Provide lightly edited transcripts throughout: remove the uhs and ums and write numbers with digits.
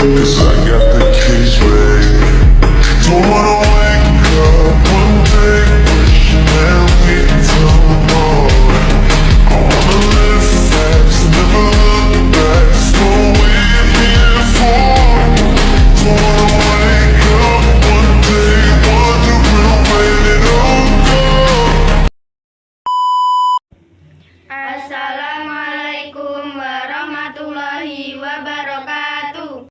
'cause I got the keys, babe. Don't wanna wake up one day wishing that we tomorrow. I wanna live fast, never look back. It's what we're here for. Don't wanna wake up one day wondering where it all goes. Assalamualaikum warahmatullahi wabarakatuh.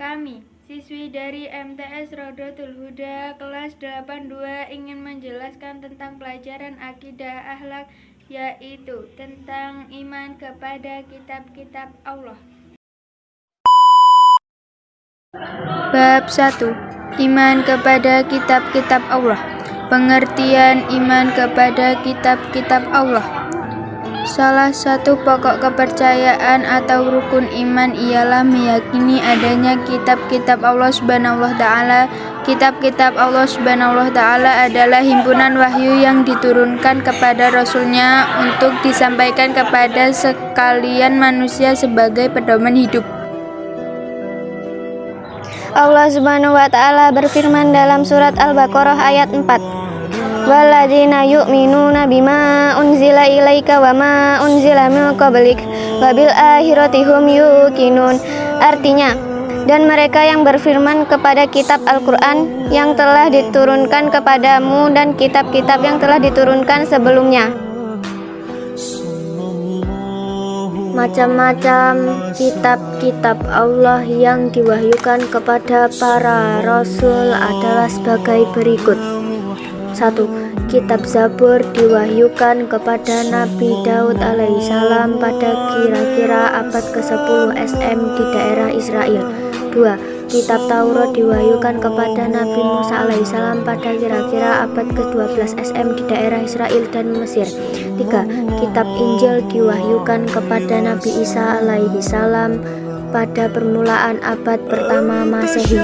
Kami, siswi dari MTS Rodotul Huda kelas 82 ingin menjelaskan tentang pelajaran akidah akhlak, yaitu tentang iman kepada kitab-kitab Allah. Bab 1. Iman kepada kitab-kitab Allah. Pengertian iman kepada kitab-kitab Allah. Salah satu pokok kepercayaan atau rukun iman ialah meyakini adanya kitab-kitab Allah Subhanahu wa Ta'ala. Kitab-kitab Allah Subhanahu wa Ta'ala adalah himpunan wahyu yang diturunkan kepada Rasulnya untuk disampaikan kepada sekalian manusia sebagai pedoman hidup. Allah Subhanahu wa Ta'ala berfirman dalam surat Al-Baqarah ayat 4. Walladzina yu'minuna bima unzila ilaika wa ma unzila min qablik wa bil akhirati hum yuqinun. Artinya, dan mereka yang berfirman kepada kitab Al-Quran yang telah diturunkan kepadamu dan kitab-kitab yang telah diturunkan sebelumnya. Macam-macam kitab-kitab Allah yang diwahyukan kepada para rasul adalah sebagai berikut. 1. Kitab Zabur diwahyukan kepada Nabi Daud alaihissalam pada kira-kira abad ke-10 SM di daerah Israel. 2. Kitab Taurat diwahyukan kepada Nabi Musa alaihissalam pada kira-kira abad ke-12 SM di daerah Israel dan Mesir. 3. Kitab Injil diwahyukan kepada Nabi Isa alaihissalam pada permulaan abad pertama Masehi.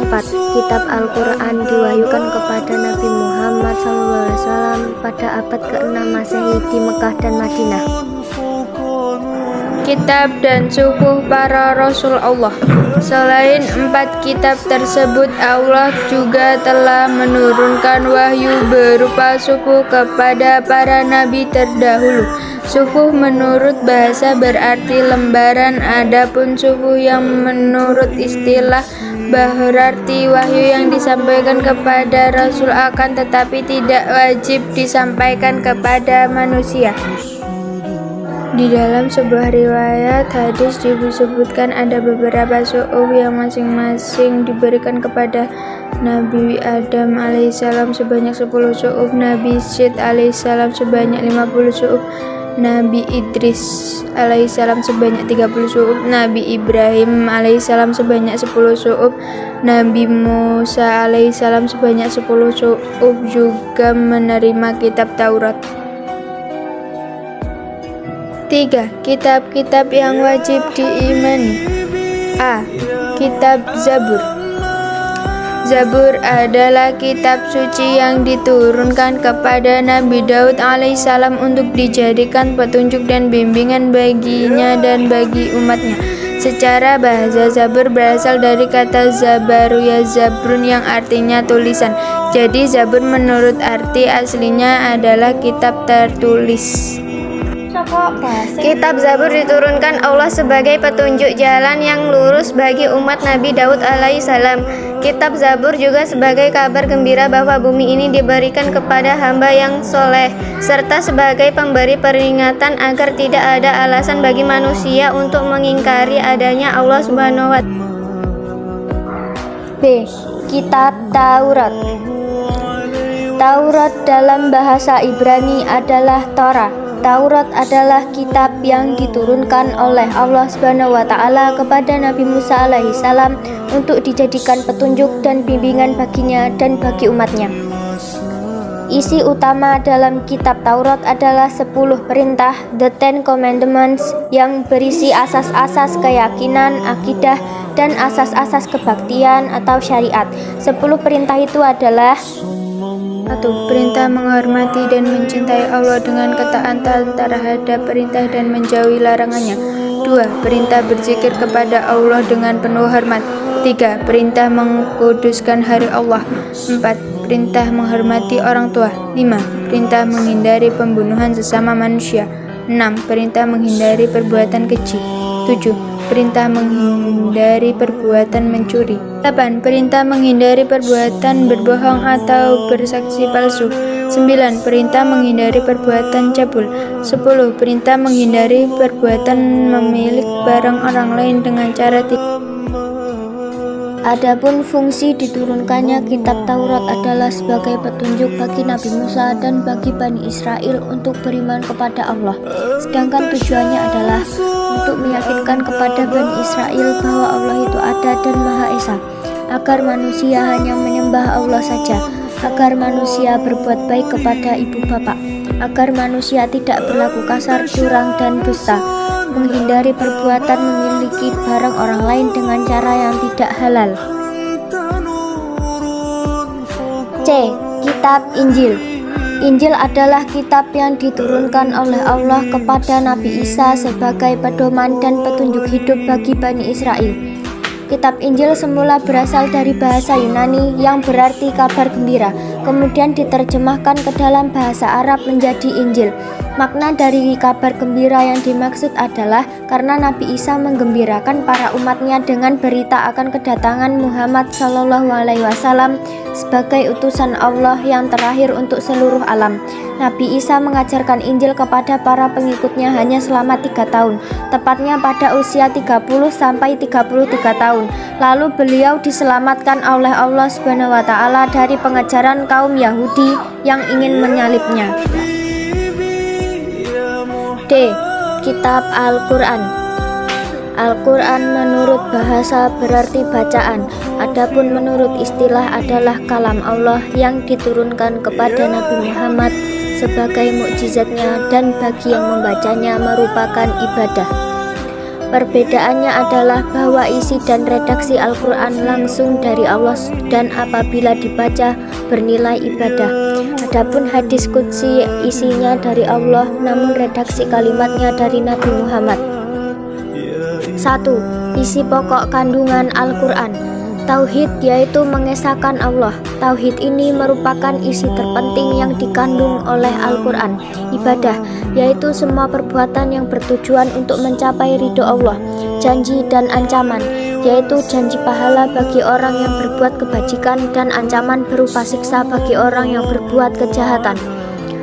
4. Kitab Al-Quran diwahyukan kepada Nabi Muhammad SAW pada abad ke-6 Masehi di Mekah dan Madinah. Kitab dan suhuh para Rasul Allah. Selain 4 kitab tersebut, Allah juga telah menurunkan wahyu berupa suhuh kepada para nabi terdahulu. Suhuh menurut bahasa berarti lembaran, adapun suhuh yang menurut istilah berarti wahyu yang disampaikan kepada Rasul akan tetapi tidak wajib disampaikan kepada manusia. Di dalam sebuah riwayat hadis disebutkan ada beberapa suhuf yang masing-masing diberikan kepada Nabi Adam alaihissalam sebanyak 10 suhuf, Nabi Syed alaihissalam sebanyak 50 suhuf, Nabi Idris alaihissalam sebanyak 30 suhuf, Nabi Ibrahim alaihissalam sebanyak 10 suhuf, Nabi Musa alaihissalam sebanyak 10 suhuf juga menerima kitab Taurat. 3. Kitab-kitab yang wajib diimani. A. Kitab Zabur. Zabur adalah kitab suci yang diturunkan kepada Nabi Daud alaihissalam untuk dijadikan petunjuk dan bimbingan baginya dan bagi umatnya. Secara bahasa, Zabur berasal dari kata Zabaru ya Zabrun yang artinya tulisan. Jadi Zabur menurut arti aslinya adalah kitab tertulis. Kitab Zabur diturunkan Allah sebagai petunjuk jalan yang lurus bagi umat Nabi Daud alaihissalam. Kitab Zabur juga sebagai kabar gembira bahwa bumi ini diberikan kepada hamba yang soleh, serta sebagai pemberi peringatan agar tidak ada alasan bagi manusia untuk mengingkari adanya Allah Subhanahu wa Ta'ala. B. Kitab Taurat. Taurat dalam bahasa Ibrani adalah Torah. Taurat adalah kitab yang diturunkan oleh Allah Subhanahu wa Ta'ala kepada Nabi Musa alaihissalam untuk dijadikan petunjuk dan bimbingan baginya dan bagi umatnya. Isi utama dalam kitab Taurat adalah 10 perintah, the Ten Commandments, yang berisi asas-asas keyakinan, akidah, dan asas-asas kebaktian atau syariat. 10 perintah itu adalah: 1. Perintah menghormati dan mencintai Allah dengan ketaatan terhadap perintah dan menjauhi larangannya. 2. Perintah berzikir kepada Allah dengan penuh hormat. 3. Perintah mengkuduskan hari Allah. 4. Perintah menghormati orang tua. 5. Perintah menghindari pembunuhan sesama manusia. 6. Perintah menghindari perbuatan keji. 7. Perintah menghindari perbuatan mencuri. 8. Perintah menghindari perbuatan berbohong atau bersaksi palsu. 9. Perintah menghindari perbuatan cabul. 10. Perintah menghindari perbuatan memilik barang orang lain dengan cara tidak. Adapun fungsi diturunkannya kitab Taurat adalah sebagai petunjuk bagi Nabi Musa dan bagi Bani Israel untuk beriman kepada Allah. Sedangkan tujuannya adalah untuk meyakinkan kepada Bani Israel bahwa Allah itu ada dan Maha Esa, agar manusia hanya menyembah Allah saja, agar manusia berbuat baik kepada ibu bapak, agar manusia tidak berlaku kasar, curang, dan dusta, menghindari perbuatan memiliki barang orang lain dengan cara yang tidak halal. C. Kitab Injil. Injil adalah kitab yang diturunkan oleh Allah kepada Nabi Isa sebagai pedoman dan petunjuk hidup bagi Bani Israel. Kitab Injil semula berasal dari bahasa Yunani yang berarti kabar gembira, kemudian diterjemahkan ke dalam bahasa Arab menjadi Injil. Makna dari kabar gembira yang dimaksud adalah karena Nabi Isa menggembirakan para umatnya dengan berita akan kedatangan Muhammad SAW sebagai utusan Allah yang terakhir untuk seluruh alam. Nabi Isa mengajarkan Injil kepada para pengikutnya hanya selama 3 tahun, tepatnya pada usia 30-33 tahun. Lalu beliau diselamatkan oleh Allah SWT dari pengejaran kaum Yahudi yang ingin menyalibnya. D. Kitab Al-Quran. Al-Quran menurut bahasa berarti bacaan, adapun menurut istilah adalah kalam Allah yang diturunkan kepada Nabi Muhammad sebagai mukjizatnya dan bagi yang membacanya merupakan ibadah. Perbedaannya adalah bahwa isi dan redaksi Al-Quran langsung dari Allah dan apabila dibaca bernilai ibadah. Adapun hadis qudsi isinya dari Allah namun redaksi kalimatnya dari Nabi Muhammad. 1. Isi pokok kandungan Al-Quran. Tauhid yaitu mengesahkan Allah. Tauhid ini merupakan isi terpenting yang dikandung oleh Al-Quran. Ibadah yaitu semua perbuatan yang bertujuan untuk mencapai ridho Allah. Janji dan ancaman yaitu janji pahala bagi orang yang berbuat kebajikan dan ancaman berupa siksa bagi orang yang berbuat kejahatan.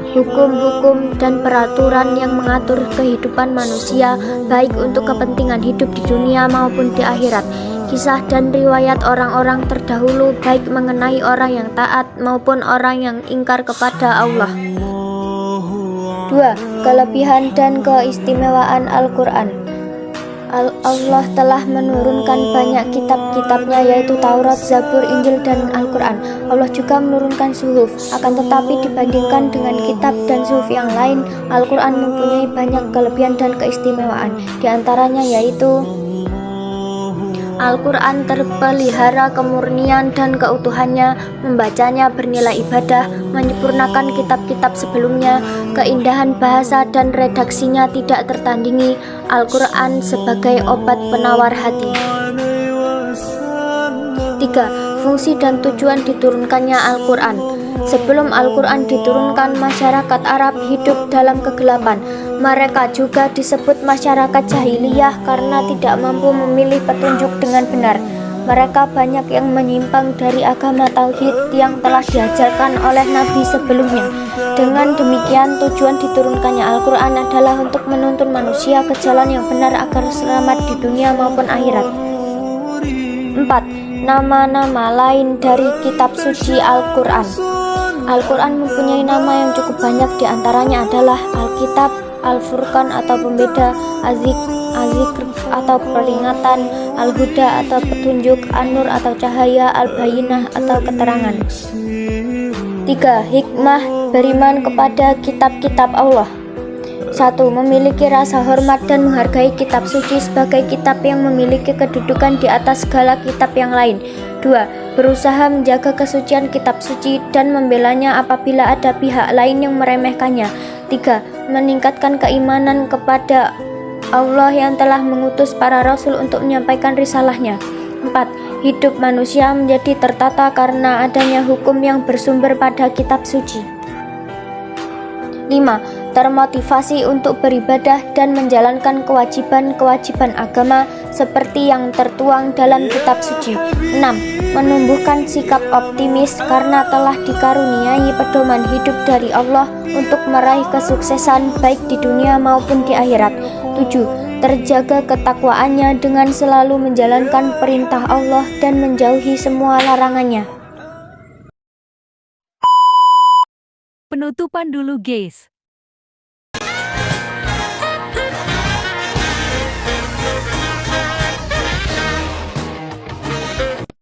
Hukum-hukum dan peraturan yang mengatur kehidupan manusia baik untuk kepentingan hidup di dunia maupun di akhirat. Kisah dan riwayat orang-orang terdahulu baik mengenai orang yang taat maupun orang yang ingkar kepada Allah. 2. Kelebihan dan keistimewaan Al-Quran. Allah telah menurunkan banyak kitab-kitabnya yaitu Taurat, Zabur, Injil, dan Al-Quran. Allah juga menurunkan suhuf. Akan tetapi dibandingkan dengan kitab dan suhuf yang lain, Al-Quran mempunyai banyak kelebihan dan keistimewaan. Di antaranya yaitu Al-Quran terpelihara kemurnian dan keutuhannya, membacanya bernilai ibadah, menyempurnakan kitab-kitab sebelumnya, keindahan bahasa dan redaksinya tidak tertandingi. Al-Quran sebagai obat penawar hati. 3. Fungsi dan tujuan diturunkannya Al-Quran. Sebelum Al-Quran diturunkan, masyarakat Arab hidup dalam kegelapan. Mereka juga disebut masyarakat jahiliyah karena tidak mampu memilih petunjuk dengan benar. Mereka banyak yang menyimpang dari agama tauhid yang telah diajarkan oleh Nabi sebelumnya. Dengan demikian, tujuan diturunkannya Al-Quran adalah untuk menuntun manusia ke jalan yang benar agar selamat di dunia maupun akhirat. 4. Nama-nama lain dari kitab suci Al-Quran. Al-Quran mempunyai nama yang cukup banyak, diantaranya adalah Alkitab, Al-Furqan atau pembeda, Az-Zikr atau peringatan, Al-Huda atau petunjuk, An-Nur atau cahaya, Al-Bayinah atau keterangan. 3. Hikmah beriman kepada kitab-kitab Allah. 1. Memiliki rasa hormat dan menghargai kitab suci sebagai kitab yang memiliki kedudukan di atas segala kitab yang lain. 2. Berusaha menjaga kesucian kitab suci dan membelanya apabila ada pihak lain yang meremehkannya. 3. Meningkatkan keimanan kepada Allah yang telah mengutus para rasul untuk menyampaikan risalahnya. 4. Hidup manusia menjadi tertata karena adanya hukum yang bersumber pada kitab suci. 5. Termotivasi untuk beribadah dan menjalankan kewajiban-kewajiban agama seperti yang tertuang dalam kitab suci. 6. Menumbuhkan sikap optimis karena telah dikaruniai pedoman hidup dari Allah untuk meraih kesuksesan baik di dunia maupun di akhirat. 7. Terjaga ketakwaannya dengan selalu menjalankan perintah Allah dan menjauhi semua larangannya. Penutupan dulu guys.